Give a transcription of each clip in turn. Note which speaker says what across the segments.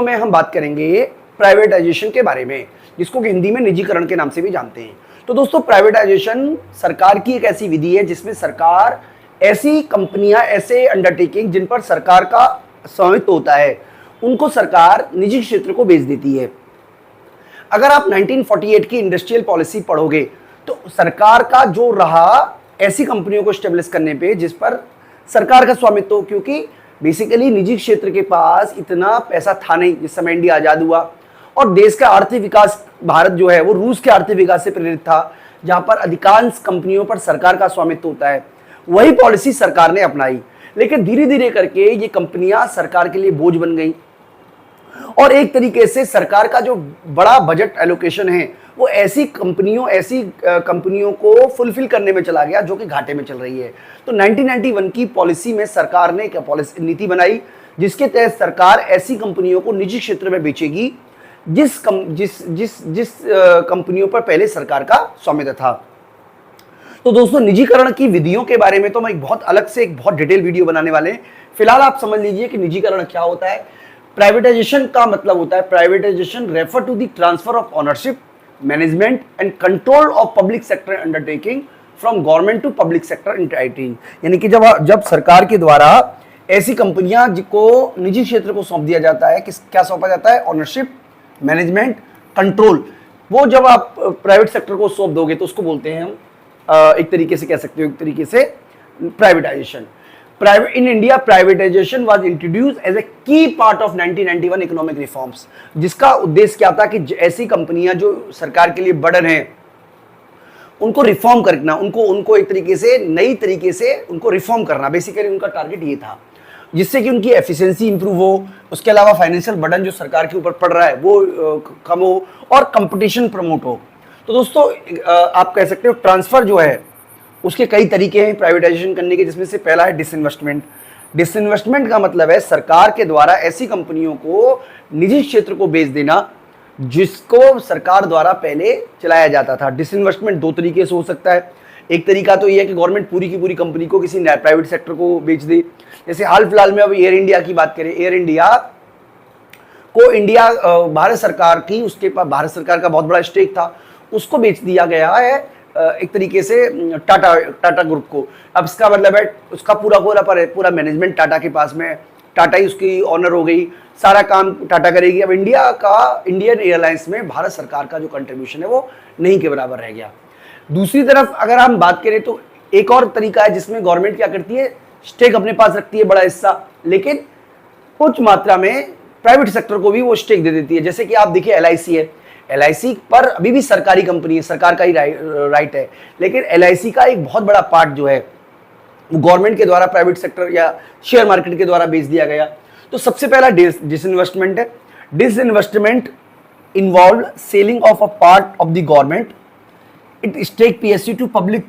Speaker 1: में हम बात करेंगे प्राइवेटाइजेशन के बारे में, जिसको कि हिंदी में निजीकरण के नाम से भी जानते हैं। तो दोस्तों, प्राइवेटाइजेशन सरकार की एक ऐसी विधि है जिसमें सरकार ऐसी कंपनियां, ऐसे अंडरटेकिंग जिन पर सरकार का स्वामित्व होता है, उनको सरकार निजी क्षेत्र को बेच देती है। अगर आप 1948 की इंडस्ट्रियल पॉलिसी पढ़ोगे तो सरकार का जो रहा ऐसी कंपनियों को स्टेब्लिश करने पे जिस पर सरकार का स्वामित्व हो, क्योंकि बेसिकली निजी क्षेत्र के पास इतना पैसा था नहीं जिस समय इंडिया आजाद हुआ, और देश का आर्थिक विकास, भारत जो है वो रूस के आर्थिक विकास से प्रेरित था, जहां पर अधिकांश कंपनियों पर सरकार का स्वामित्व होता है। वही पॉलिसी सरकार ने अपनाई, लेकिन धीरे धीरे करके ये कंपनियां सरकार के लिए बोझ बन गई, और एक तरीके से सरकार का जो बड़ा बजट एलोकेशन है वो ऐसी कंपनियों को फुलफिल करने में चला गया जो कि घाटे में चल रही है। तो 1991 की पॉलिसी में सरकार ने क्या पॉलिसी नीति बनाई, जिसके तहत सरकार ऐसी कंपनियों को निजी क्षेत्र में बेचेगी जिस कंपनियों पर पहले सरकार का स्वामित्व था। तो दोस्तों, निजीकरण की विधियों के बारे में तो मैं बहुत अलग से एक बहुत डिटेल वीडियो बनाने वाले हैं। फिलहाल आप समझ लीजिए कि निजीकरण क्या होता है। प्राइवेटाइजेशन का मतलब होता है, privatisation refer to the transfer of ownership, management and control of public sector undertaking from government to public sector undertaking. यानी कि जब सरकार के द्वारा ऐसी कंपनियां को निजी क्षेत्र को सौंप दिया जाता है, क्या सौंपा जाता है? Ownership, management, control. वो जब आप प्राइवेट सेक्टर को सौंप दोगे तो उसको बोलते हैं हम, एक तरीके से कह सकते हो, एक तरीके से privatisation. In India, privatization was introduced as a key part of 1991 economic reforms, जिसका उद्देश्य क्या था कि ऐसी कंपनियां जो सरकार के लिए बर्डन हैं उनको रिफॉर्म करना, उनको एक तरीके से नई तरीके से उनको रिफॉर्म करना, बेसिकली उनका टारगेट ये था, जिससे कि उनकी एफिशिएंसी इंप्रूव हो, उसके अलावा फाइनेंशियल बर्डन जो सरकार के ऊपर पड़ रहा है वो कम हो, और कंपटीशन प्रमोट हो। तो दोस्तों, आप कह सकते हो ट्रांसफर जो है उसके कई तरीके हैं प्राइवेटाइजेशन करने के, जिसमें से पहला है डिसइन्वेस्टमेंट। डिसइन्वेस्टमेंट का मतलब है सरकार के द्वारा ऐसी कंपनियों को निजी क्षेत्र को बेच देना जिसको सरकार द्वारा पहले चलाया जाता था। डिसइन्वेस्टमेंट दो तरीके से हो सकता है। एक तरीका तो ये है कि गवर्नमेंट पूरी की पूरी कंपनी को किसी प्राइवेट सेक्टर को बेच दे। जैसे हाल फिलहाल में अब एयर इंडिया की बात करें, एयर इंडिया को भारत सरकार की, उसके पास भारत सरकार का बहुत बड़ा स्टेक था, उसको बेच दिया गया है एक तरीके से टाटा ग्रुप को। अब इसका मतलब है उसका पूरा मैनेजमेंट टाटा के पास में, टाटा ही उसकी ऑनर हो गई, सारा काम टाटा करेगी। अब इंडियन एयरलाइंस में भारत सरकार का जो कंट्रीब्यूशन है वो नहीं के बराबर रह गया। दूसरी तरफ अगर हम बात करें तो एक और तरीका है जिसमें गवर्नमेंट क्या करती है, स्टेक अपने पास रखती है बड़ा हिस्सा, लेकिन कुछ मात्रा में प्राइवेट सेक्टर को भी वो स्टेक दे देती है। जैसे कि आप देखिए LIC है, LIC पर अभी भी सरकारी कंपनी है, सरकार का ही राइट है, लेकिन LIC का एक बहुत बड़ा पार्ट जो है वो गवर्नमेंट के द्वारा प्राइवेट सेक्टर या शेयर मार्केट के द्वारा बेच दिया गया। तो सबसे पहला डिसइन्वेस्टमेंट है। Disinvestment involve selling of a part of the government it stake PSU to public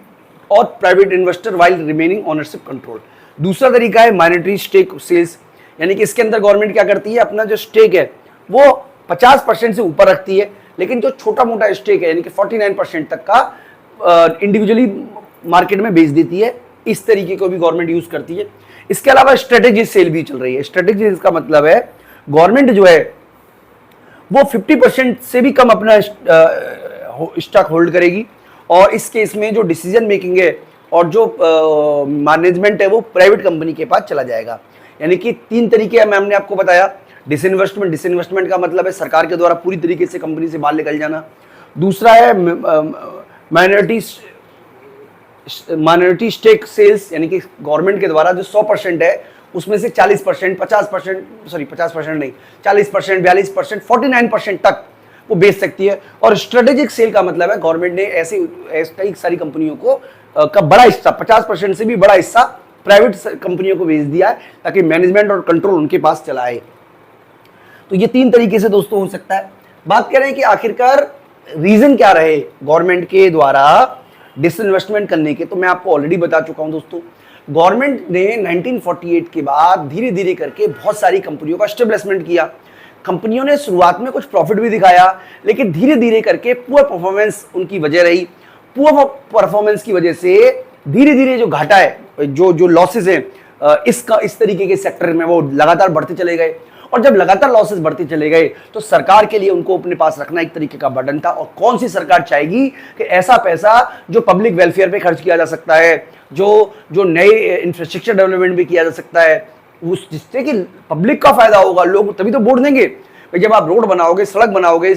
Speaker 1: और private investor while remaining ownership control. दूसरा तरीका है माइनॉरिटी स्टेक सेल्स, यानी कि इसके अंदर गवर्नमेंट क्या करती है, अपना जो स्टेक है वो 50% से ऊपर रखती है, लेकिन जो छोटा मोटा स्टेक है यानी कि 49% तक का इंडिविजुअली मार्केट में बेच देती है। इस तरीके को भी गवर्नमेंट यूज करती है। इसके अलावा स्ट्रेटेजिक सेल भी चल रही है। स्ट्रेटेजिक का मतलब है गवर्नमेंट जो है वो 50% से भी कम अपना स्टॉक होल्ड करेगी, और इस केस में जो डिसीजन मेकिंग है और जो मैनेजमेंट है वो प्राइवेट कंपनी के पास चला जाएगा। यानी कि तीन तरीके हमने आपको बताया। डिसइन्वेस्टमेंट का मतलब है सरकार के द्वारा पूरी तरीके से कंपनी से बाहर निकल जाना। दूसरा है माइनॉरिटी स्टेक सेल्स, यानी कि गवर्नमेंट के द्वारा जो 100% है उसमें से 40%, 50% नहीं, 40%, 42%, 49% तक वो बेच सकती है। और स्ट्रेटेजिक सेल का मतलब है गवर्नमेंट ने ऐसे कई सारी कंपनियों को का बड़ा हिस्सा, 50% से भी बड़ा हिस्सा प्राइवेट कंपनियों को बेच दिया है, ताकि मैनेजमेंट और कंट्रोल उनके पास चला आए। तो ये तीन तरीके से दोस्तों हो सकता है। बात करें कि आखिरकार रीजन क्या रहे गवर्नमेंट के द्वारा डिसइन्वेस्टमेंट करने के, तो मैं आपको ऑलरेडी बता चुका हूं दोस्तों। गवर्नमेंट ने 1948 के बाद धीरे धीरे करके बहुत सारी कंपनियों का एस्टेब्लिशमेंट किया। कंपनियों ने शुरुआत में कुछ प्रॉफिट भी दिखाया, लेकिन धीरे धीरे करके पुअर परफॉर्मेंस उनकी वजह रही। पुअर परफॉर्मेंस की वजह से धीरे धीरे जो घाटा है, जो लॉसेस हैं इस तरीके के सेक्टर में वो लगातार बढ़ते चले गए। और जब लगातार लॉसेस बढ़ते चले गए तो सरकार के लिए उनको अपने पास रखना एक तरीके का बर्डन था। और कौन सी सरकार चाहेगी कि ऐसा पैसा जो पब्लिक वेलफेयर पे खर्च किया जा सकता है, जो नए इंफ्रास्ट्रक्चर डेवलपमेंट भी किया जा सकता है, उस जिससे कि पब्लिक का फायदा होगा, लोग तभी तो वोट देंगे। जब आप रोड बनाओगे, सड़क बनाओगे,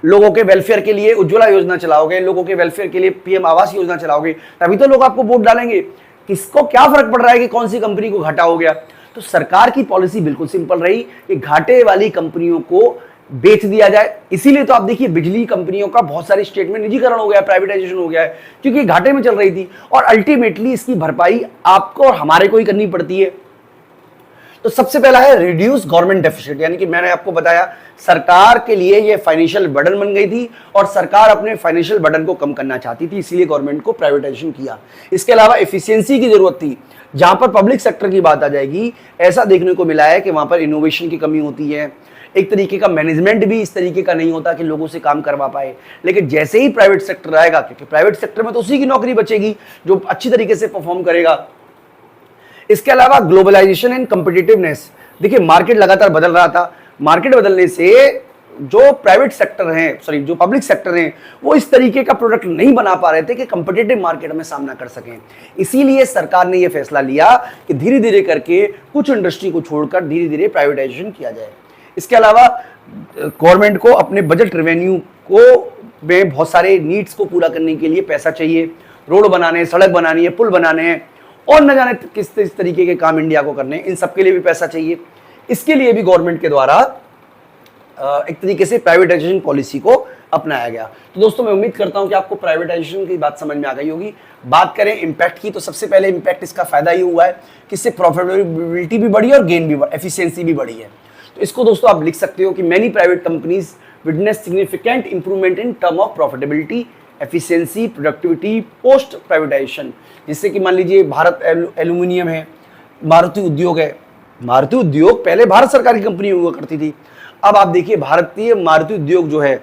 Speaker 1: लोगों के वेलफेयर के लिए उज्ज्वला योजना चलाओगे, लोगों के वेलफेयर के लिए पीएम आवास योजना चलाओगे, तभी तो लोग आपको वोट डालेंगे। किसको क्या फर्क पड़ रहा है कि कौन सी कंपनी को घाटा हो गया। तो सरकार की पॉलिसी बिल्कुल सिंपल रही कि घाटे वाली कंपनियों को बेच दिया जाए। इसीलिए तो आप देखिए बिजली कंपनियों का बहुत सारे स्टेट में निजीकरण हो गया, प्राइवेटाइजेशन हो गया है, क्योंकि घाटे में चल रही थी और अल्टीमेटली इसकी भरपाई आपको और हमारे को ही करनी पड़ती है। तो सबसे पहला है रिड्यूस गवर्नमेंट डेफिसिट, यानी कि मैंने आपको बताया सरकार के लिए ये फाइनेंशियल बर्डन बन गई थी और सरकार अपने फाइनेंशियल बर्डन को कम करना चाहती थी, इसीलिए गवर्नमेंट को प्राइवेटाइजेशन किया। इसके अलावा एफिशिएंसी की जरूरत थी। जहां पर पब्लिक सेक्टर की बात आ जाएगी, ऐसा देखने को मिला है कि वहां पर इनोवेशन की कमी होती है, एक तरीके का मैनेजमेंट भी इस तरीके का नहीं होता कि लोगों से काम करवा पाए। लेकिन जैसे ही प्राइवेट सेक्टर आएगा, क्योंकि प्राइवेट सेक्टर में तो उसी की नौकरी बचेगी जो अच्छी तरीके से परफॉर्म करेगा। इसके अलावा ग्लोबलाइजेशन एंड कॉम्पिटिटिवनेस, देखिए मार्केट लगातार बदल रहा था, मार्केट बदलने से जो प्राइवेट सेक्टर हैं, जो पब्लिक सेक्टर हैं, वो इस तरीके का प्रोडक्ट नहीं बना पा रहे थे कि कॉम्पिटिटिव मार्केट में सामना कर सकें। इसीलिए सरकार ने यह फैसला लिया कि धीरे धीरे करके कुछ इंडस्ट्री को छोड़कर धीरे धीरे प्राइवेटाइजेशन किया जाए। इसके अलावा गवर्नमेंट को अपने बजट रेवेन्यू को में बहुत सारे नीड्स को पूरा करने के लिए पैसा चाहिए, रोड बनाने, सड़क बनानी है, पुल बनाने हैं और न जाने किस तरीके के काम इंडिया को करने हैं, इन सब के लिए भी पैसा चाहिए। इसके लिए भी गवर्नमेंट के द्वारा एक तरीके से प्राइवेटाइजेशन पॉलिसी को अपनाया गया। तो दोस्तों मैं उम्मीद करता हूं कि आपको प्राइवेटाइजेशन की बात समझ में आ गई होगी। बात करें इम्पैक्ट की, तो सबसे पहले इम्पैक्ट इसका फायदा ये हुआ है कि इससे प्रॉफिटेबिलिटी भी बढ़ी है और गेन भी, एफिशिएंसी भी बढ़ी है। तो इसको दोस्तों आप लिख सकते हो कि many private companies witness significant improvement in term of profitability, efficiency, productivity post privatisation. जिससे कि मान लीजिए भारत एल्यूमिनियम है, मारुति उद्योग है। मारुति उद्योग पहले भारत सरकार की कंपनी हुआ करती थी, अब आप देखिए भारतीय मारुति उद्योग जो है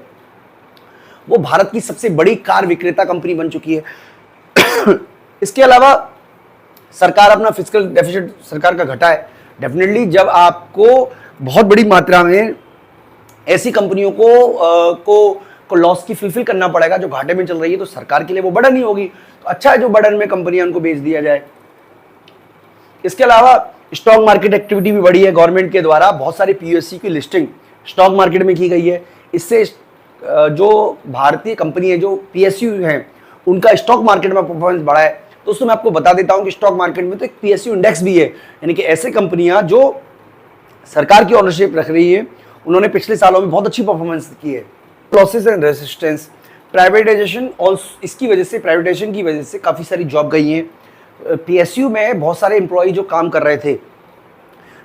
Speaker 1: वो भारत की सबसे बड़ी कार विक्रेता कंपनी बन चुकी है। इसके अलावा सरकार अपना फिस्कल डेफिसिट सरकार का घटा है। डेफिनेटली जब आपको बहुत बड़ी मात्रा में ऐसी कंपनियों को लॉस की फुलफिल करना पड़ेगा जो घाटे में चल रही है, तो सरकार के लिए वो बर्डन ही होगी। तो अच्छा है जो बर्डन में कंपनियां उनको बेच दिया जाए। इसके अलावा स्टॉक मार्केट एक्टिविटी भी बढ़ी है। गवर्नमेंट के द्वारा बहुत सारी पीएसयू की लिस्टिंग स्टॉक मार्केट में की गई है। इससे जो भारतीय कंपनी है, जो पीएसयू हैं, उनका स्टॉक मार्केट में परफॉर्मेंस बढ़ा है। दोस्तों मैं आपको बता देता हूं कि स्टॉक मार्केट में तो एक पीएसयू इंडेक्स भी है, यानी कि ऐसे कंपनियां जो सरकार की ओनरशिप रख रही है, उन्होंने पिछले सालों में बहुत अच्छी परफॉर्मेंस की है। लॉसेस एंड रेजिस्टेंस, प्राइवेटाइजेशन और इसकी वजह से, प्राइवेटाइजेशन की वजह से काफ़ी सारी जॉब गई हैं। पीएसयू में बहुत सारे एम्प्लॉय जो काम कर रहे थे,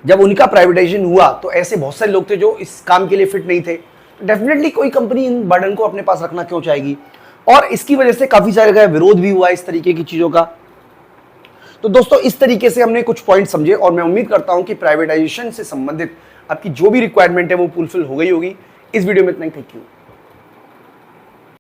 Speaker 1: जब उनका प्राइवेटाइजेशन हुआ तो ऐसे बहुत सारे लोग थे जो इस काम के लिए फिट नहीं थे। डेफिनेटली कोई कंपनी इन बर्डन को अपने पास रखना क्यों चाहेगी, और इसकी वजह से काफ़ी सारे जगह विरोध भी हुआ इस तरीके की चीज़ों का। तो दोस्तों इस तरीके से हमने कुछ पॉइंट समझे और मैं उम्मीद करता हूं कि प्राइवेटाइजेशन से संबंधित आपकी जो भी रिक्वायरमेंट है वो फुलफिल हो गई होगी। इस वीडियो में इतना ही, थैंक यू।